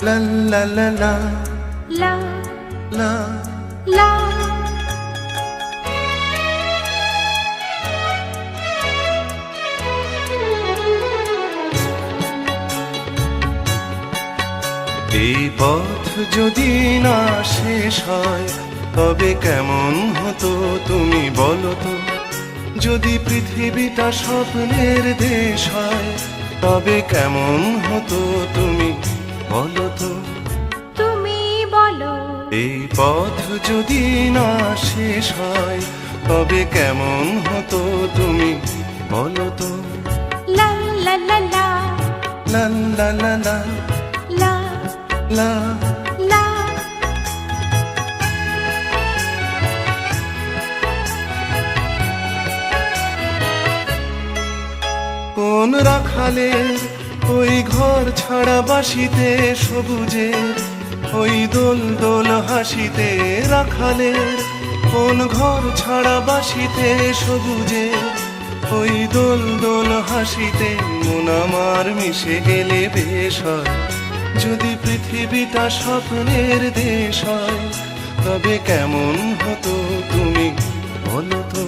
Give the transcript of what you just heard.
লা লা লা লা লা লা লা। এই পথ যদি না শেষ হয় তবে কেমন হতো তুমি বলো তো। যদি পৃথিবীটা স্বপ্নের দেশ হয় তবে কেমন হতো তুমি বলো তো। তুমি বলো। এই পথ যদি না শেষ হয় তবে কেমন হতো তুমি বলো তো। লা লা লা লা লা লা লা লা লা লা। লা। কোন রাখালের ওই ঘর ছাড়া বাসিতে সবুজের ওই দোল দোল হাসিতে। রাখালের কোন ঘর ছাড়া বাসিতে সবুজের ওই দোল দোল হাসিতে। মন আমার মিশে গেলে বেশ হয় যদি পৃথিবীটা স্বপ্নের দেশ হয় তবে কেমন হতো তুমি বলো তো।